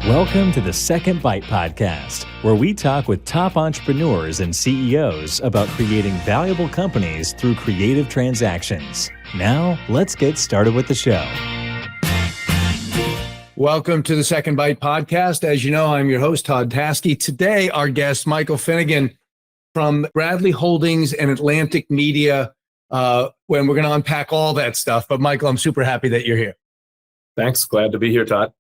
Welcome to the Second Bite Podcast, where we talk with top entrepreneurs and CEOs about creating valuable companies through creative transactions. Now, let's get started with the show. Welcome to the Second Bite Podcast. As you know, I'm your host, Todd Taskey. Today, our guest, Michael Finnegan from Bradley Holdings and Atlantic Media, when we're going to unpack all that stuff. But Michael, I'm super happy that you're here. Thanks. Glad to be here, Todd.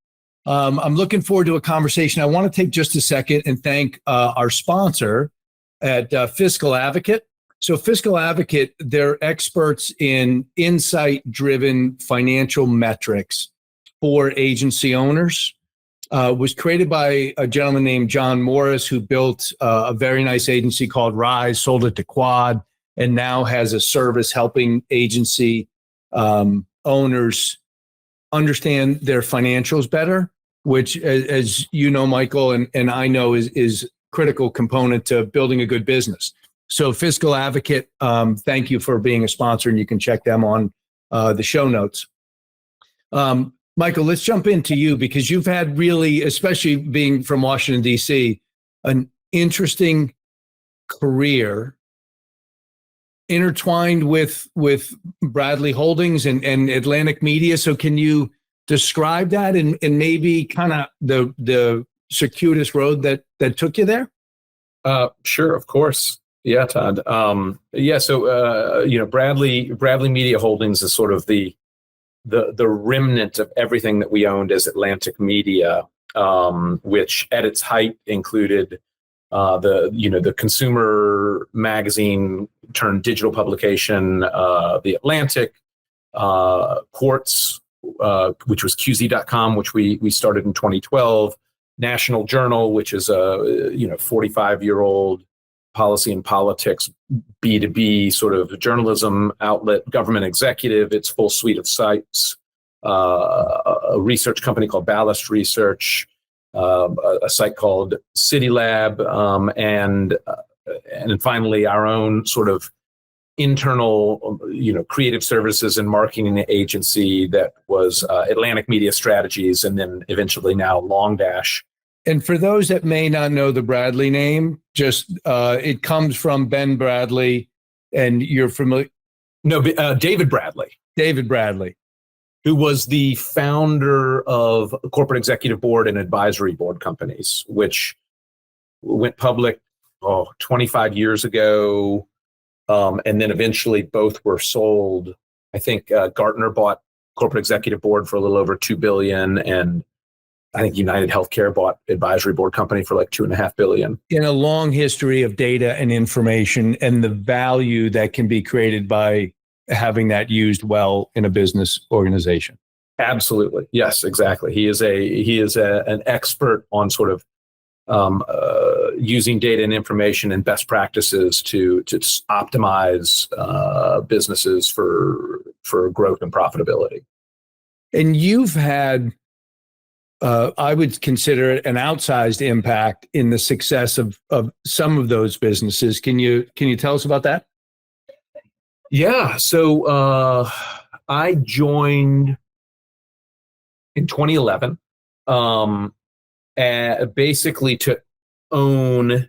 I'm looking forward to a conversation. I want to take just a second and thank our sponsor at Fiscal Advocate. So Fiscal Advocate, they're experts in insight-driven financial metrics for agency owners. Was created by a gentleman named John Morris, who built a very nice agency called Rise, sold it to Quad, and now has a service helping agency owners understand their financials better, which, as you know, Michael, and I know is critical component to building a good business. So Fiscal Advocate, thank you for being a sponsor, and you can check them on the show notes. Michael, let's jump into you, because you've had really, especially being from Washington, D.C., an interesting career intertwined with Bradley Holdings and Atlantic Media. So can you describe that and maybe kind of the circuitous road that took you there? Sure, of course. Yeah, Todd. So Bradley Media Holdings is sort of the remnant of everything that we owned as Atlantic Media, which at its height included the consumer magazine turned digital publication, The Atlantic, Quartz, which was QZ.com, which we started in 2012, National Journal, which is a 45-year-old policy and politics B2B sort of journalism outlet, Government Executive, its full suite of sites, a research company called Ballast Research, a site called City Lab, and finally our own sort of internal, creative services and marketing agency that was Atlantic Media Strategies, and then eventually now Long Dash. And for those that may not know the Bradley name, just it comes from Ben Bradley, and you're familiar? No, David Bradley. David Bradley, who was the founder of corporate executive board and advisory board companies, which went public 25 years ago. And then eventually both were sold. I think Gartner bought corporate executive board for a little over $2 billion, and I think United Healthcare bought advisory board company for like $2.5 billion. In a long history of data and information and the value that can be created by having that used well in a business organization. Absolutely. Yes, exactly. He is an expert on sort of using data and information and best practices to optimize businesses for growth and profitability. And you've had, I would consider it an outsized impact in the success of some of those businesses. Can you tell us about that? Yeah. So I joined in 2011. Basically to own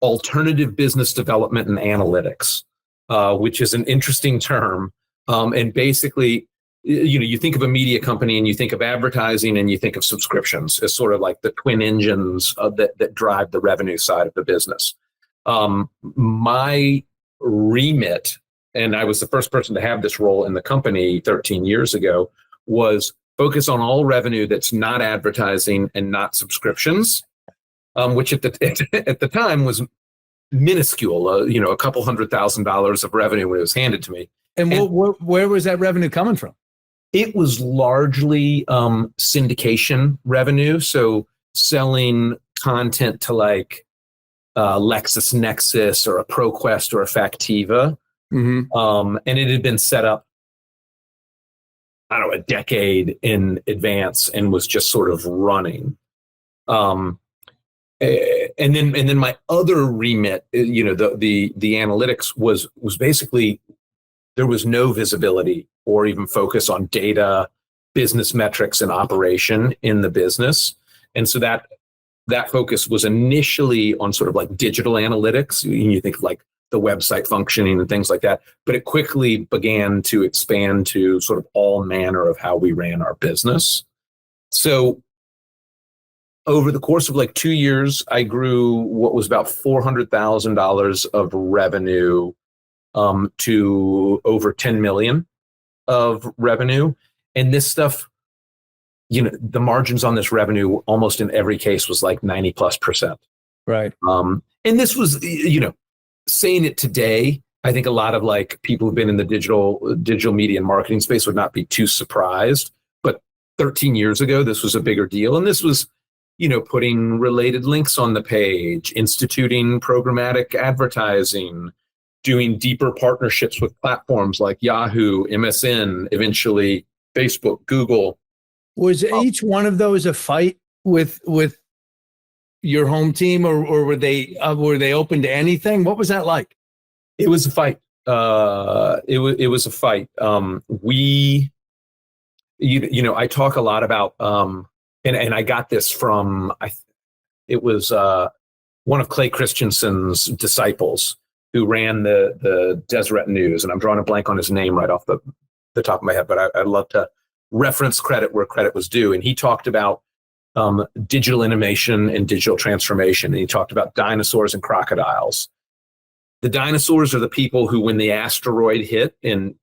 alternative business development and analytics, which is an interesting term. And basically, you think of a media company and you think of advertising and you think of subscriptions as sort of like the twin engines that drive the revenue side of the business. My remit, and I was the first person to have this role in the company 13 years ago, was focus on all revenue that's not advertising and not subscriptions, which at the time was minuscule. A couple $100,000 of revenue when it was handed to me. And where was that revenue coming from? It was largely syndication revenue, so selling content to like LexisNexis or a ProQuest or a Factiva, and it had been set up, I don't know, a decade in advance and was just sort of running. And then my other remit, the analytics was basically there was no visibility or even focus on data, business metrics, and operation in the business. And so that focus was initially on sort of like digital analytics. You think of like the website functioning and things like that, but it quickly began to expand to sort of all manner of how we ran our business. So over the course of like 2 years, I grew what was about $400,000 of revenue to over 10 million of revenue. And this stuff, the margins on this revenue almost in every case was like 90+%. Right. And this was, saying it today, I think a lot of like people who've been in the digital media and marketing space would not be too surprised. But 13 years ago, this was a bigger deal. And this was, putting related links on the page, instituting programmatic advertising, doing deeper partnerships with platforms like Yahoo, MSN, eventually Facebook, Google. Was each one of those a fight with your home team, or were they open to anything? What was that like? It was a fight. It was a fight. I talk a lot about, and I got this from, it was one of Clay Christensen's disciples who ran the Deseret News, and I'm drawing a blank on his name right off the top of my head, but I'd love to reference credit where credit was due. And he talked about digital innovation and digital transformation. And he talked about dinosaurs and crocodiles. The dinosaurs are the people who, when the asteroid hit, and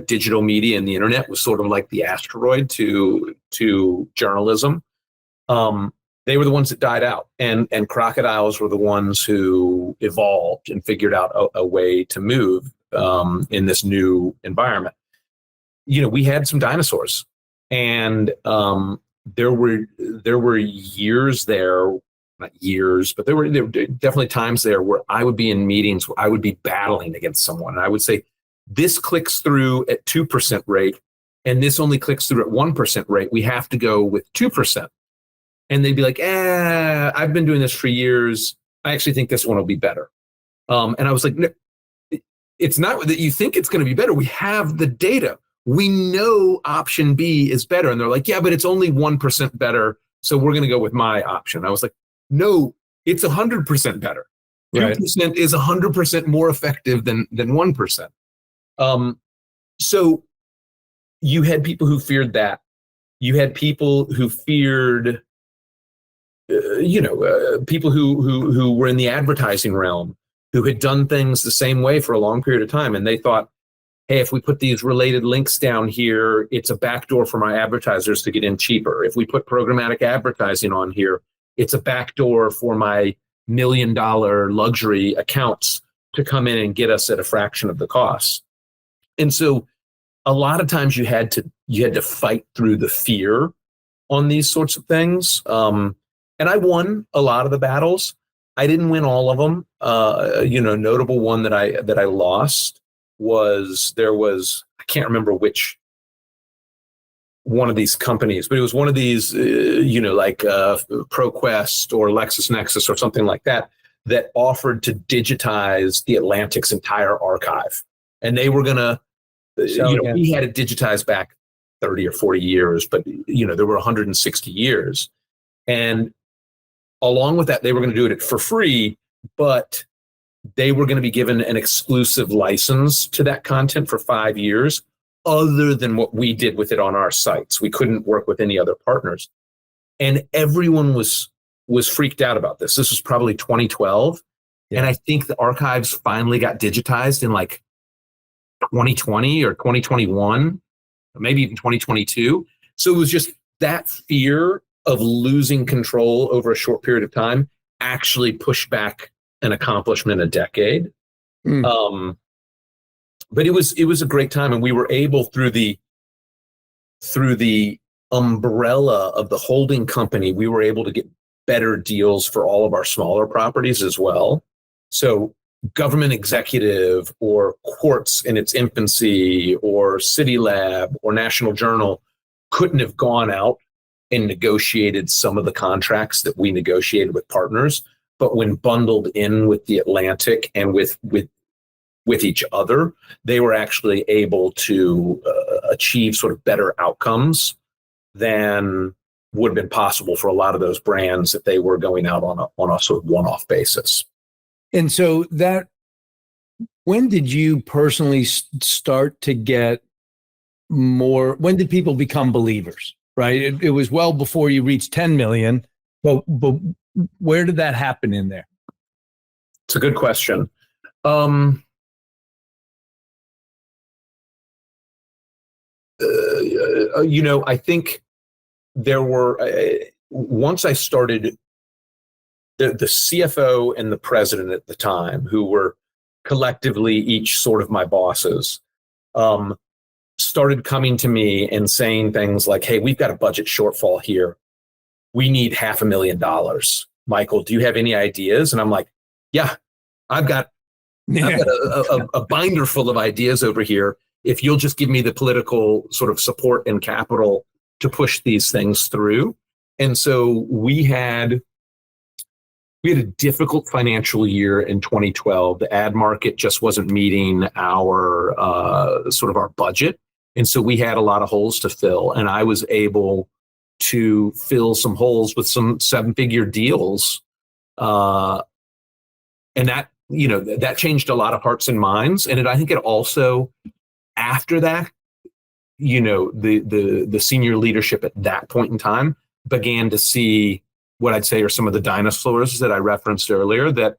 digital media and the internet was sort of like the asteroid to journalism. They were the ones that died out, and crocodiles were the ones who evolved and figured out a way to move in this new environment. We had some dinosaurs, and there were years there, not years, but there were definitely times there where I would be in meetings where I would be battling against someone, and I would say, this clicks through at 2% rate, and this only clicks through at 1% rate. We have to go with 2%. And they'd be like, I've been doing this for years. I actually think this one will be better. And I was like, no, it's not that you think it's going to be better. We have the data. We know option B is better. And they're like, yeah, but it's only 1% better, so we're going to go with my option. I was like, no, it's 100% better. Right. 2% is 100% more effective than 1%. So you had people who feared that. You had people who feared, people who were in the advertising realm, who had done things the same way for a long period of time. And they thought, hey, if we put these related links down here, it's a backdoor for my advertisers to get in cheaper. If we put programmatic advertising on here, it's a backdoor for my $1 million luxury accounts to come in and get us at a fraction of the cost. And so a lot of times you had to fight through the fear on these sorts of things. And I won a lot of the battles. I didn't win all of them. Notable one that I lost was, I can't remember which one of these companies, but it was one of these, like ProQuest or LexisNexis or something like that offered to digitize the Atlantic's entire archive. And they were going to, we had it digitized back 30 or 40 years, but, there were 160 years. And along with that, they were going to do it for free, but they were going to be given an exclusive license to that content for 5 years, other than what we did with it on our sites. We couldn't work with any other partners. And everyone was freaked out about this. This was probably 2012. Yeah. And I think the archives finally got digitized in like 2020 or 2021, maybe even 2022. So it was just that fear of losing control over a short period of time actually pushed back an accomplishment a decade. But it was a great time, and we were able through the umbrella of the holding company, we were able to get better deals for all of our smaller properties as well. So Government Executive or Quartz in its infancy or City Lab or National Journal couldn't have gone out and negotiated some of the contracts that we negotiated with partners. But when bundled in with the Atlantic and with each other, they were actually able to achieve sort of better outcomes than would have been possible for a lot of those brands if they were going out on a sort of one-off basis. And so when did you personally start to get more? When did people become believers? Right, it was well before you reached 10 million, but where did that happen in there? It's a good question. I think there were, once I started, the CFO and the president at the time, who were collectively each sort of my bosses, started coming to me and saying things like, hey, we've got a budget shortfall here. We need $500,000. Michael, do you have any ideas? And I'm like, yeah, I've got a binder full of ideas over here. If you'll just give me the political sort of support and capital to push these things through. And so we had a difficult financial year in 2012. The ad market just wasn't meeting our sort of our budget. And so we had a lot of holes to fill. And I was able to fill some holes with some 7-figure deals. And that changed a lot of hearts and minds. And I think it also, after that, the senior leadership at that point in time began to see what I'd say are some of the dinosaurs that I referenced earlier that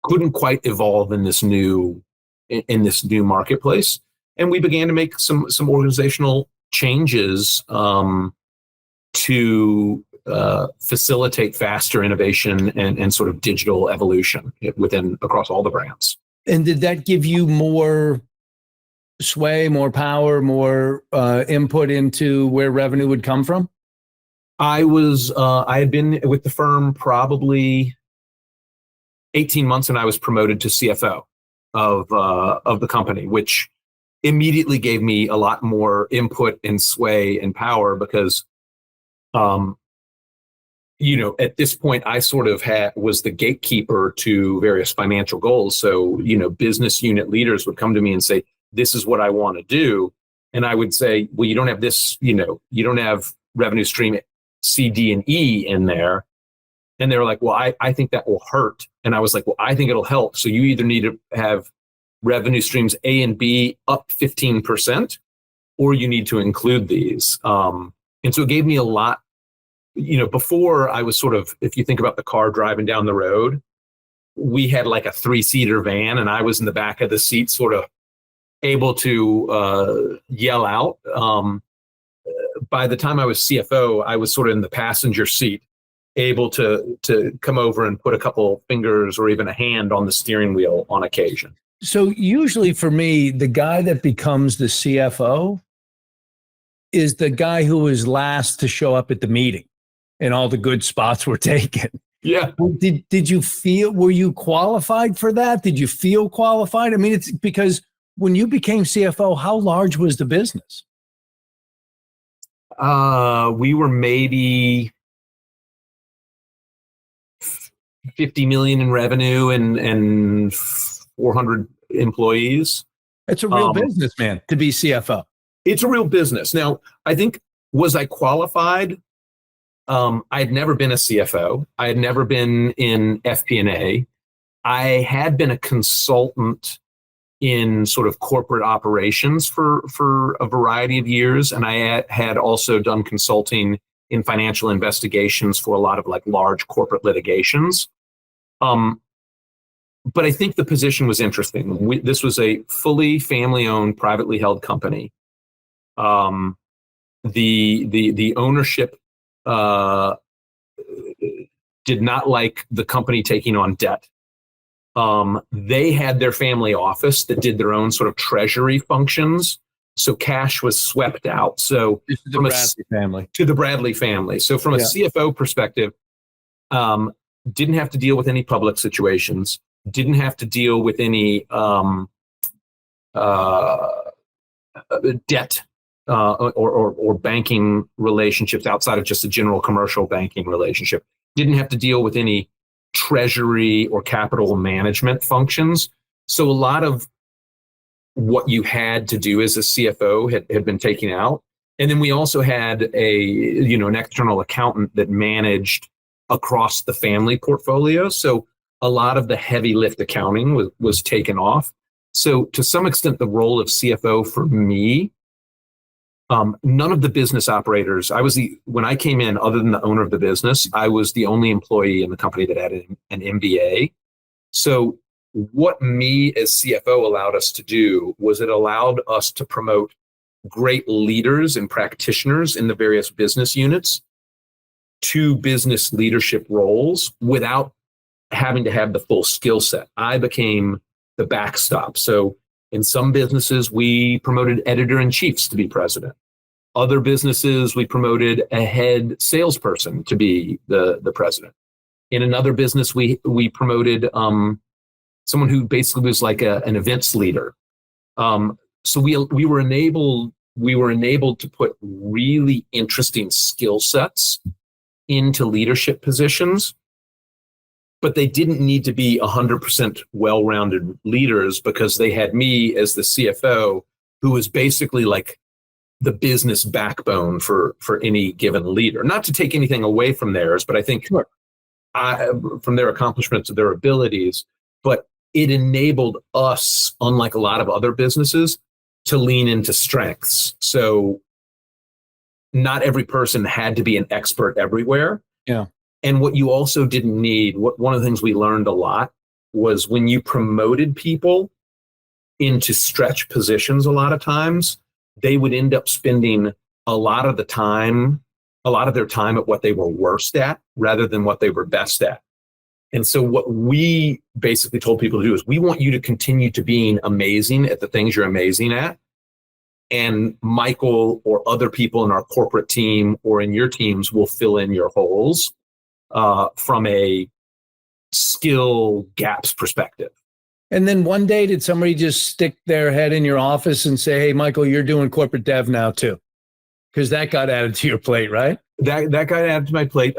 couldn't quite evolve in this new marketplace. And we began to make some organizational changes to facilitate faster innovation and sort of digital evolution across all the brands. And did that give you more sway, more power, more input into where revenue would come from? I had been with the firm probably 18 months, and I was promoted to CFO of the company, which immediately gave me a lot more input and sway and power because, at this point I sort of was the gatekeeper to various financial goals. So, business unit leaders would come to me and say, this is what I want to do. And I would say, well, you don't have this, you don't have revenue stream C, D, and E in there. And they were like, well, I think that will hurt. And I was like, well, I think it'll help. So you either need to have revenue streams A and B up 15%, or you need to include these. And so it gave me a lot, before I was sort of, if you think about the car driving down the road, we had like a 3-seater van and I was in the back of the seat sort of able to yell out. By the time I was CFO, I was sort of in the passenger seat, able to come over and put a couple fingers or even a hand on the steering wheel on occasion. So usually for me, the guy that becomes the CFO is the guy who was last to show up at the meeting and all the good spots were taken. Yeah. Did you feel, were you qualified for that? Did you feel qualified? I mean, it's because when you became CFO, how large was the business? We were maybe 50 million in revenue and 400 employees. It's a real business, man, to be CFO. It's a real business. Now, I think, was I qualified? I had never been a CFO. I had never been in FP&A. I had been a consultant in sort of corporate operations for a variety of years. And I had also done consulting in financial investigations for a lot of like large corporate litigations. But I think the position was interesting. This was a fully family-owned, privately held company. The ownership did not like the company taking on debt. They had their family office that did their own sort of treasury functions. So cash was swept out. So to the Bradley family. To the Bradley family. So from a CFO perspective, didn't have to deal with any public situations, didn't have to deal with any debt or banking relationships outside of just a general commercial banking relationship. Didn't have to deal with any treasury or capital management functions. So a lot of what you had to do as a CFO had been taken out. And then we also had an external accountant that managed across the family portfolio. So a lot of the heavy lift accounting was taken off. So to some extent, the role of CFO for me, none of the business operators, when I came in, other than the owner of the business, I was the only employee in the company that had an MBA. So what me as CFO allowed us to do was it allowed us to promote great leaders and practitioners in the various business units to business leadership roles without having to have the full skill set. I became the backstop. So in some businesses, we promoted editor-in-chiefs to be president. Other businesses, we promoted a head salesperson to be the president. In another business, we promoted someone who basically was like an events leader. So we were enabled to put really interesting skill sets into leadership positions, but they didn't need to be 100% well-rounded leaders because they had me as the CFO, who was basically like the business backbone for any given leader. Not to take anything away from theirs, but I think Sure. From their accomplishments, their abilities, but it enabled us, unlike a lot of other businesses, to lean into strengths. So not every person had to be an expert everywhere. Yeah. And what you also didn't need, one of the things we learned a lot was when you promoted people into stretch positions, a lot of times, they would end up spending a lot of their time at what they were worst at rather than what they were best at. And so what we basically told people to do is we want you to continue to being amazing at the things you're amazing at. And Michael or other people in our corporate team or in your teams will fill in your holes from a skill gaps perspective. And then one day, did somebody just stick their head in your office and say, "Hey, Michael, you're doing corporate dev now too"? Because that got added to your plate, right? That got added to my plate.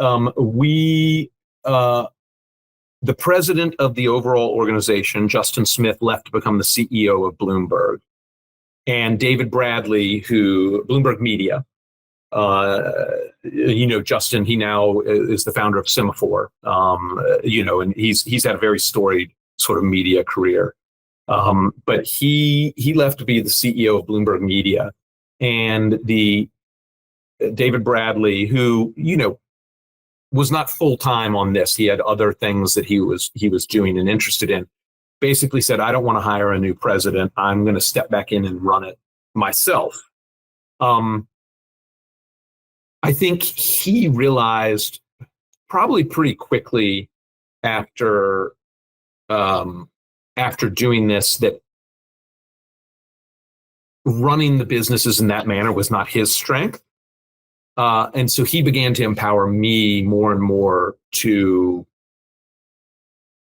The president of the overall organization, Justin Smith, left to become the CEO of Bloomberg. And David Bradley, who Bloomberg Media, Justin, he now is the founder of Semaphore, and he's had a very storied sort of media career. But he left to be the CEO of Bloomberg Media, and the David Bradley, who, was not full-time on this. He had other things that he was doing and interested in. Basically said, I don't want to hire a new president. I'm going to step back in and run it myself. I think he realized probably pretty quickly after doing this that running the businesses in that manner was not his strength. And so he began to empower me more and more to,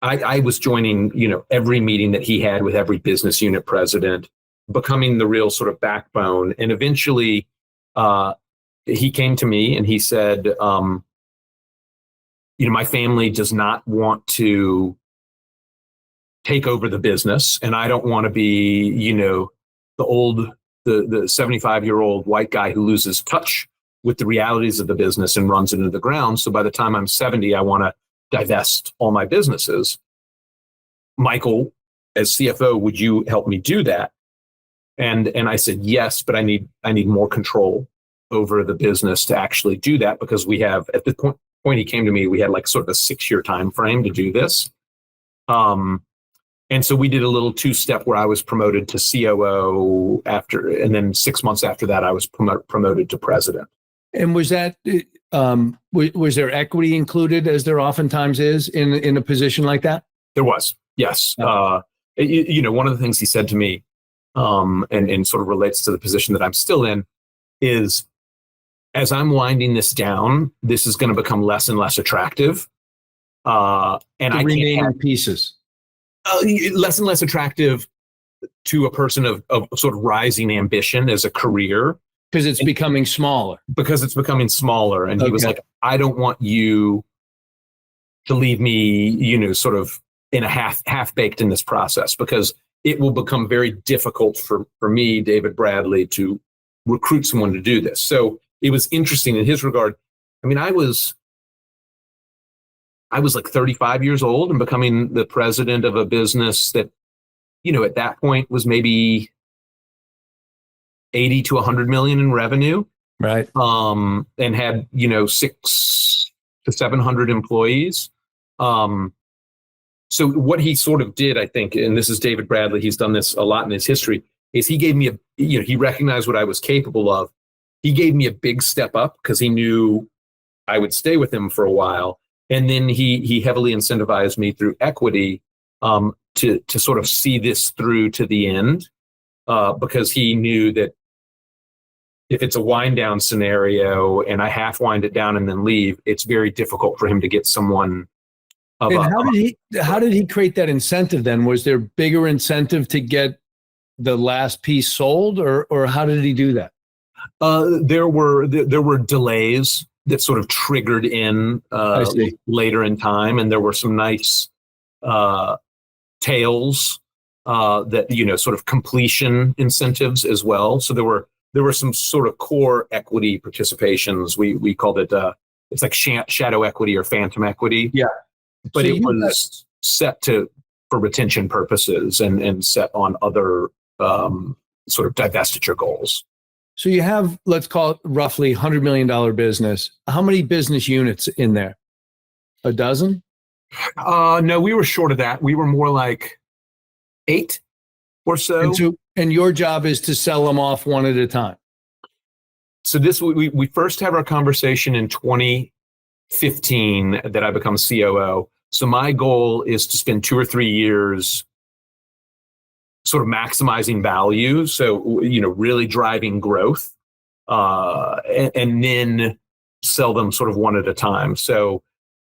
I was joining, every meeting that he had with every business unit president, becoming the real sort of backbone. And eventually he came to me and he said, my family does not want to take over the business, and I don't want to be, the 75-year-old white guy who loses touch with the realities of the business and runs it into the ground. So by the time I'm 70, I want to divest all my businesses. Michael, as CFO, would you help me do that? And I said, yes, but I need more control over the business to actually do that, because we have, at the point he came to me, we had like sort of a 6-year time frame to do this. And so we did a little 2-step where I was promoted to COO and then 6 months after that, I was promoted to president. And was that, was there equity included, as there oftentimes is in a position like that? There was, yes. One of the things he said to me, and sort of relates to the position that I'm still in, is as I'm winding this down, this is going to become less and less attractive. And I can't have pieces. Less and less attractive to a person of sort of rising ambition as a career. Because it's becoming smaller. And he was like, I don't want you to leave me, sort of in a half-baked in this process, because it will become very difficult for me, David Bradley, to recruit someone to do this. So it was interesting in his regard. I mean, I was like 35 years old and becoming the president of a business that, at that point was maybe 80 to 100 million in revenue. Right. And had, 600 to 700 employees. So what he sort of did, I think, and this is David Bradley, he's done this a lot in his history, is he gave me he recognized what I was capable of. He gave me a big step up because he knew I would stay with him for a while. And then he heavily incentivized me through equity to sort of see this through to the end, because he knew that if it's a wind down scenario and I half wind it down and then leave, it's very difficult for him to get someone. How did he create that incentive then? Was there bigger incentive to get the last piece sold, or how did he do that? There were delays that sort of triggered in later in time, and there were some nice tails that sort of completion incentives as well. So there were some sort of core equity participations. We called it it's like shadow equity or phantom equity. Yeah, but it was set for retention purposes and set on other sort of divestiture goals. So you have, let's call it roughly $100 million business. How many business units in there? A dozen? No, we were short of that. We were more like 8 or so. And your job is to sell them off one at a time. So we first have our conversation in 2015 that I become COO. So my goal is to spend 2 or 3 years sort of maximizing value. So, really driving growth, and then sell them sort of one at a time. So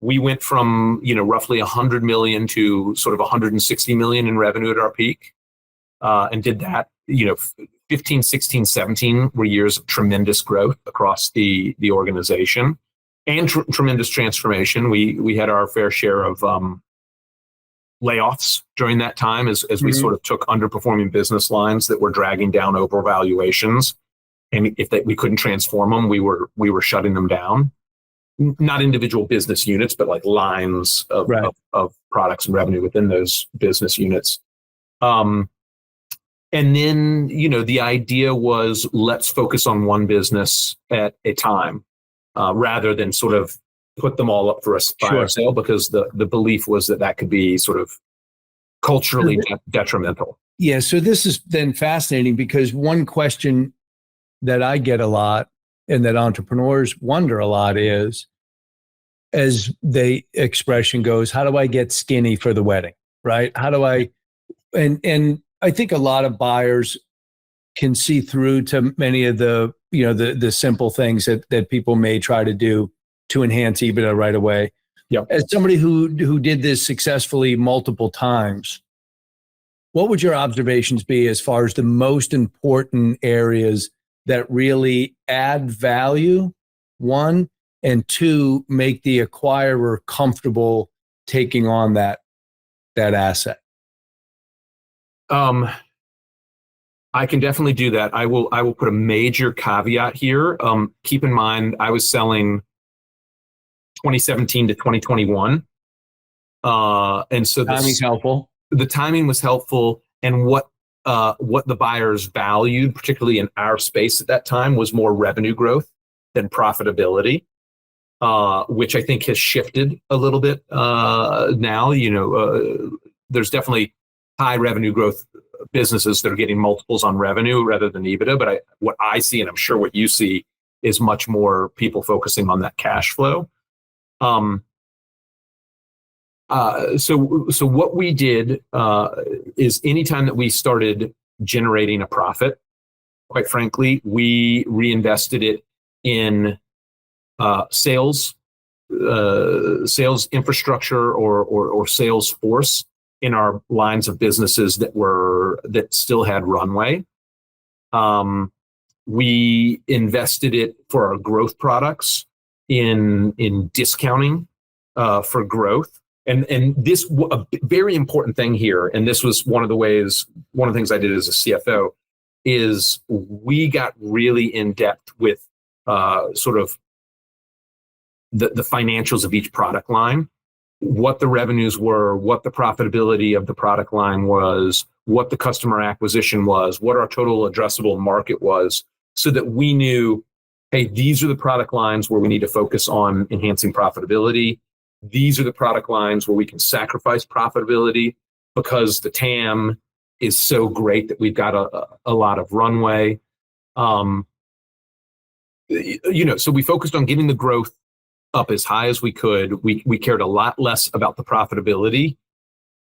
we went from, roughly 100 million to sort of 160 million in revenue at our peak, and did that, 15, 16, 17 were years of tremendous growth across the organization and tremendous transformation. We had our fair share of layoffs during that time as we sort of took underperforming business lines that were dragging down over valuations. And if we couldn't transform them, we were shutting them down. Not individual business units, but like lines of products and revenue within those business units. And then, the idea was let's focus on one business at a time, rather than sort of put them all up for a fire sale, because the belief was that could be sort of culturally detrimental. Yeah. So this is then fascinating, because one question that I get a lot and that entrepreneurs wonder a lot is, as the expression goes, how do I get skinny for the wedding? Right? How do I, and I think a lot of buyers can see through to many of the, the simple things that people may try to do to enhance EBITDA right away. Yep. As somebody who did this successfully multiple times, what would your observations be as far as the most important areas that really add value, one, and two, make the acquirer comfortable taking on that asset? I can definitely do that. I will put a major caveat here. Keep in mind, I was selling 2017 to 2021. And so timing's helpful. The timing was helpful. And what the buyers valued, particularly in our space at that time, was more revenue growth than profitability, which I think has shifted a little bit now. There's definitely high revenue growth businesses that are getting multiples on revenue rather than EBITDA. But what I see, and I'm sure what you see, is much more people focusing on that cash flow. So what we did is anytime that we started generating a profit, quite frankly, we reinvested it in sales infrastructure or sales force in our lines of businesses that still had runway. We invested it for our growth products in discounting for growth. And this, a very important thing here, and this was one of the things I did as a CFO, is we got really in depth with sort of the financials of each product line, what the revenues were, what the profitability of the product line was, what the customer acquisition was, what our total addressable market was, so that we knew, hey, these are the product lines where we need to focus on enhancing profitability. These are the product lines where we can sacrifice profitability because the TAM is so great that we've got a lot of runway. So we focused on getting the growth up as high as we could. We cared a lot less about the profitability,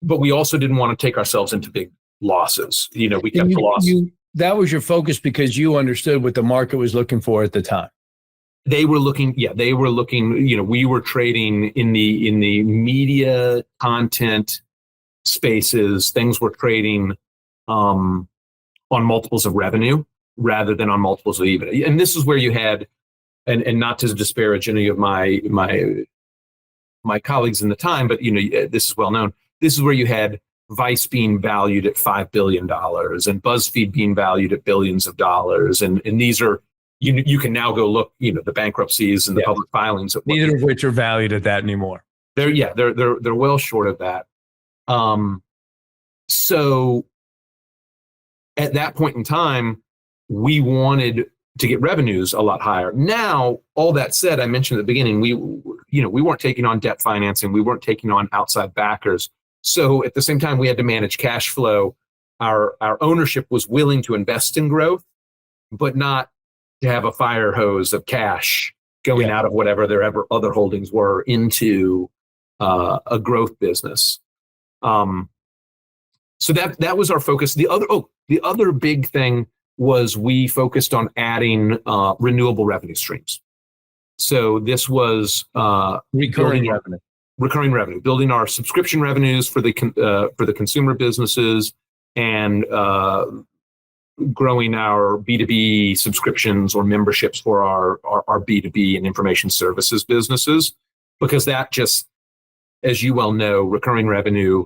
but we also didn't want to take ourselves into big losses. We kept the loss. That was your focus because you understood what the market was looking for at the time. They were looking, we were trading in the media content spaces. Things were trading on multiples of revenue rather than on multiples of EBITDA. And this is where you had, and not to disparage any of my colleagues in the time, but this is well known. This is where you had Vice being valued at $5 billion and BuzzFeed being valued at billions of dollars. And these are, you can now go look, the bankruptcies and the public filings. Neither of which are valued at that anymore. They're well short of that. So at that point in time, we wanted to get revenues a lot higher. Now, all that said, I mentioned at the beginning, we weren't taking on debt financing. We weren't taking on outside backers. So at the same time, we had to manage cash flow. Our ownership was willing to invest in growth, but not to have a fire hose of cash going out of whatever their other holdings were into a growth business. So that was our focus. The other big thing was we focused on adding renewable revenue streams. So this was recurring revenue, building our subscription revenues for the consumer businesses, and growing our B2B subscriptions or memberships for our B2B and information services businesses, because that just, as you well know, recurring revenue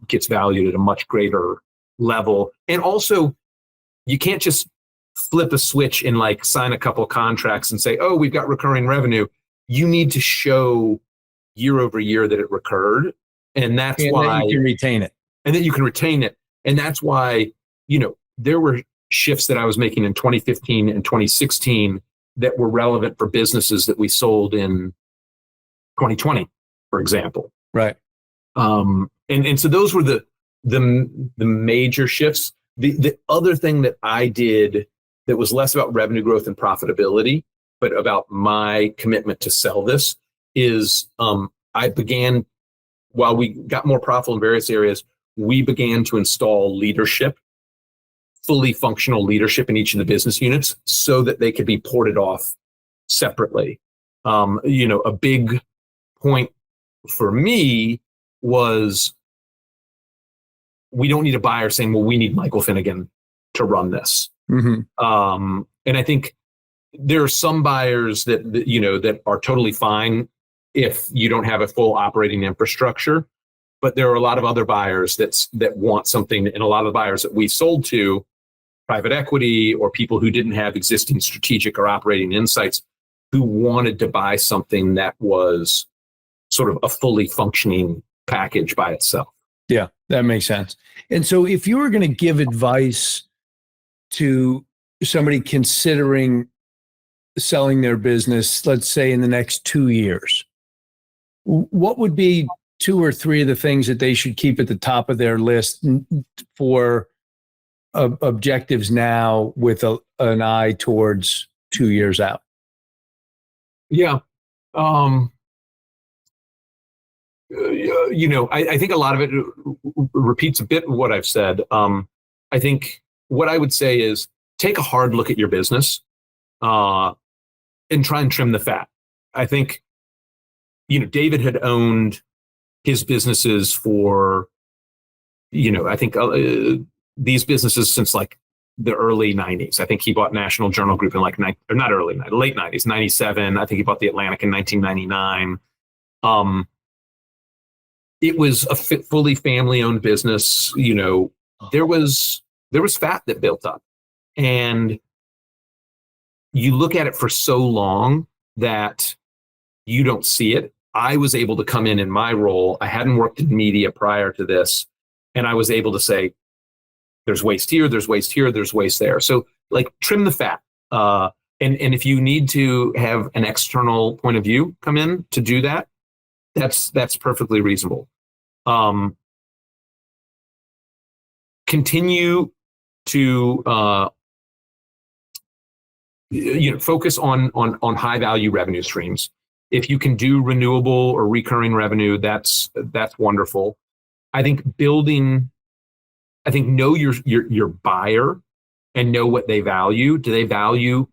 gets valued at a much greater level. And also, you can't just flip a switch and sign a couple of contracts and say, oh, we've got recurring revenue. You need to show year over year that it recurred. And that's why you can retain it. And then you can retain it. And that's why, there were shifts that I was making in 2015 and 2016 that were relevant for businesses that we sold in 2020, for example. Right. And so those were the major shifts. The other thing that I did that was less about revenue growth and profitability, but about my commitment to sell this is I began, while we got more profitable in various areas, we began to install leadership, fully functional leadership in each of the business units so that they could be ported off separately. A big point for me was we don't need a buyer saying, well, we need Michael Finnegan to run this. Mm-hmm. And I think there are some buyers that are totally fine if you don't have a full operating infrastructure, but there are a lot of other buyers that want something, and a lot of the buyers that we sold to, private equity or people who didn't have existing strategic or operating insights, who wanted to buy something that was sort of a fully functioning package by itself. Yeah, that makes sense. And so if you were going to give advice to somebody considering selling their business, let's say in the next 2 years, what would be 2 or 3 of the things that they should keep at the top of their list for objectives now with an eye towards 2 years out? Yeah. I think a lot of it repeats a bit of what I've said. I think what I would say is take a hard look at your business and try and trim the fat. I think, David had owned his businesses for, I think these businesses since the early 90s. I think he bought National Journal Group in late 90s, 97. I think he bought The Atlantic in 1999. It was a fully family-owned business. There was fat that built up. And you look at it for so long that you don't see it. I was able to come in my role. I hadn't worked in media prior to this. And I was able to say, there's waste here, there's waste here, there's waste there. So like trim the fat. And if you need to have an external point of view come in to do that, that's perfectly reasonable. Continue to focus on high value revenue streams. If you can do renewable or recurring revenue, that's wonderful. I think know your buyer and know what they value. Do they value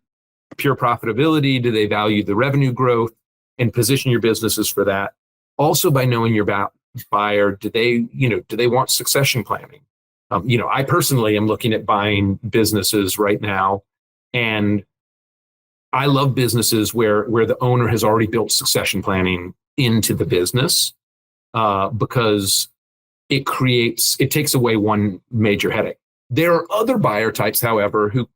pure profitability? Do they value the revenue growth? And position your businesses for that. Also, by knowing your buyer, do they want succession planning? I personally am looking at buying businesses right now, and I love businesses where the owner has already built succession planning into the business, because it takes away one major headache. There are other buyer types, however, who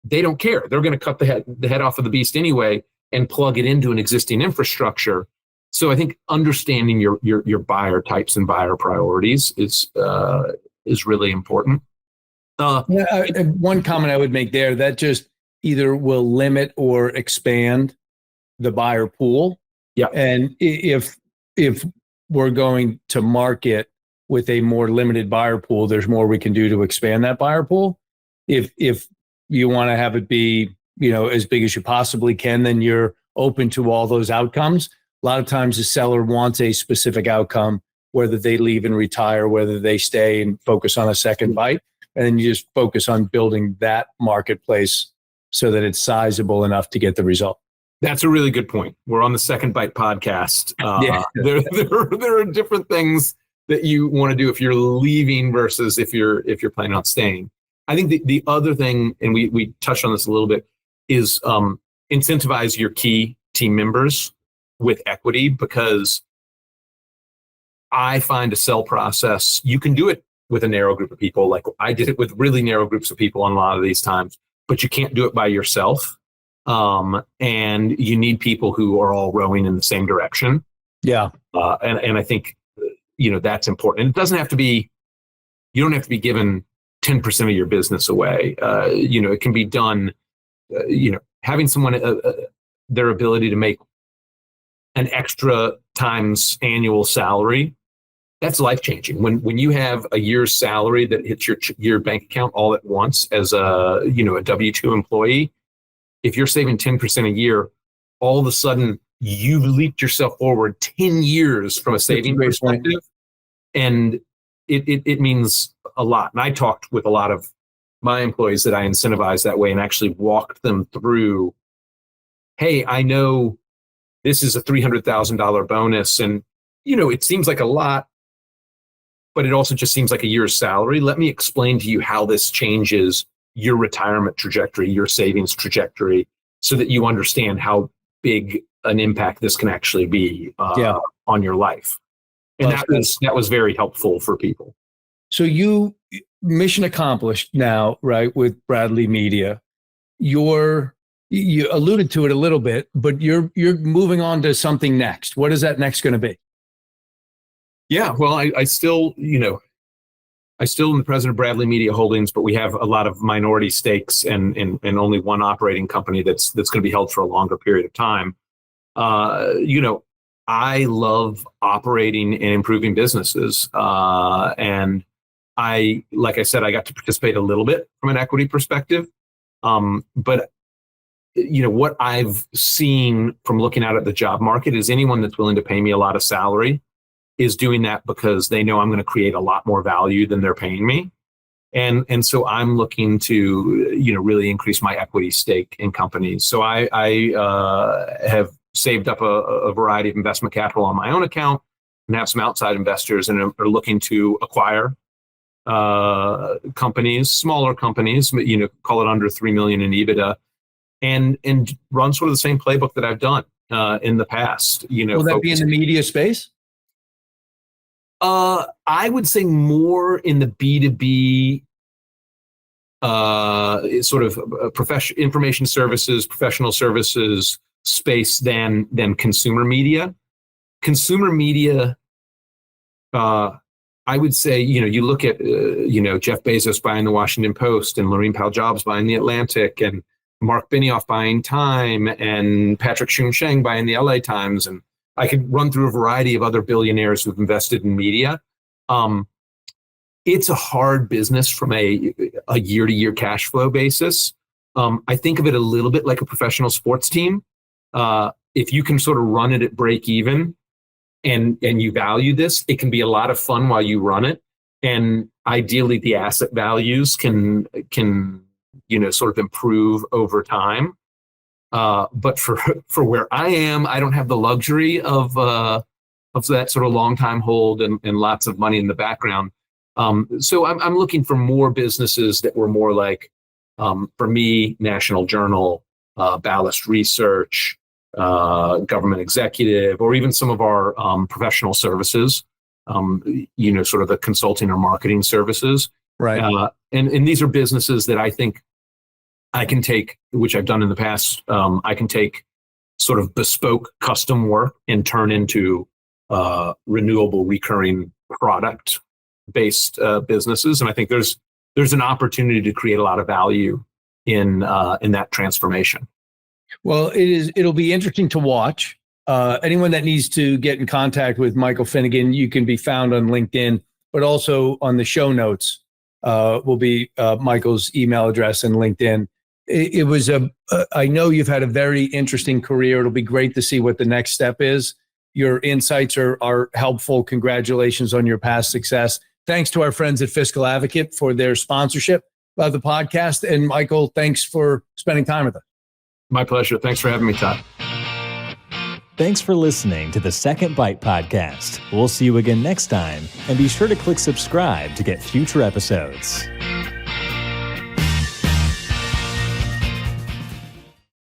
they don't care. They're going to cut the head off of the beast anyway and plug it into an existing infrastructure. So I think understanding your buyer types and buyer priorities is really important. One comment I would make there, that just either will limit or expand the buyer pool. Yeah. And if we're going to market with a more limited buyer pool, there's more we can do to expand that buyer pool. If you want to have it be, as big as you possibly can, then you're open to all those outcomes. A lot of times the seller wants a specific outcome, whether they leave and retire, whether they stay and focus on a second bite. And then you just focus on building that marketplace so that it's sizable enough to get the result. That's a really good point. We're on the Second Bite podcast. Yeah. There are different things that you want to do if you're leaving versus if you're planning on staying. I think the other thing, and we touched on this a little bit, is incentivize your key team members with equity, because I find a sell process, you can do it with a narrow group of people. Like I did it with really narrow groups of people on a lot of these times, but you can't do it by yourself. And you need people who are all rowing in the same direction. Yeah. And I think, that's important. And it doesn't have to be, you don't have to be given 10% of your business away. It can be done, having someone, their ability to make an extra times annual salary, that's life-changing. When you have a year's salary that hits your bank account all at once as a W-2 employee, if you're saving 10% a year, all of a sudden you've leaped yourself forward 10 years from a saving perspective. And it means a lot. And I talked with a lot of my employees that I incentivized that way and actually walked them through, hey, I know this is a $300,000 bonus. And, it seems like a lot, but it also just seems like a year's salary. Let me explain to you how this changes your retirement trajectory, your savings trajectory, so that you understand how big an impact this can actually be on your life. And that was very helpful for people. So you mission accomplished now, right? With Bradley Media, you alluded to it a little bit, but you're moving on to something next. What is that next going to be? Yeah, well, I still am the president of Bradley Media Holdings, but we have a lot of minority stakes and only one operating company that's going to be held for a longer period of time. I love operating and improving businesses. And like I said, I got to participate a little bit from an equity perspective. But what I've seen from looking out at the job market is anyone that's willing to pay me a lot of salary is doing that because they know I'm going to create a lot more value than they're paying me. And so I'm looking to, really increase my equity stake in companies. So I have saved up a variety of investment capital on my own account and have some outside investors and are looking to acquire companies, smaller companies, call it under 3 million in EBITDA, and run sort of the same playbook that I've done in the past. Will that be in the media space? I would say more in the B2B sort of information services, professional services space than consumer media. Consumer media, I would say, you look at, Jeff Bezos buying the Washington Post and Laureen Powell Jobs buying the Atlantic and Mark Benioff buying Time and Patrick Chung-Sheng buying the LA Times. And I could run through a variety of other billionaires who've invested in media. It's a hard business from a year-to-year cash flow basis. I think of it a little bit like a professional sports team. If you can sort of run it at break even and you value this, it can be a lot of fun while you run it. And ideally the asset values can sort of improve over time. But for where I am, I don't have the luxury of that sort of long time hold and lots of money in the background. So I'm looking for more businesses that were more like, for me, National Journal, Ballast Research, Government Executive, or even some of our professional services, sort of the consulting or marketing services. Right. And these are businesses that I think I can take, which I've done in the past. I can take sort of bespoke custom work and turn into renewable recurring product based businesses. And I think there's an opportunity to create a lot of value in that transformation. Well, it'll be interesting to watch. Anyone that needs to get in contact with Michael Finnegan, you can be found on LinkedIn, but also on the show notes will be Michael's email address and LinkedIn. It was I know you've had a very interesting career. It'll be great to see what the next step is. Your insights are helpful. Congratulations on your past success. Thanks to our friends at Fiscal Advocate for their sponsorship of the podcast. And Michael, thanks for spending time with us. My pleasure. Thanks for having me, Todd. Thanks for listening to the Second Bite podcast. We'll see you again next time, and be sure to click subscribe to get future episodes.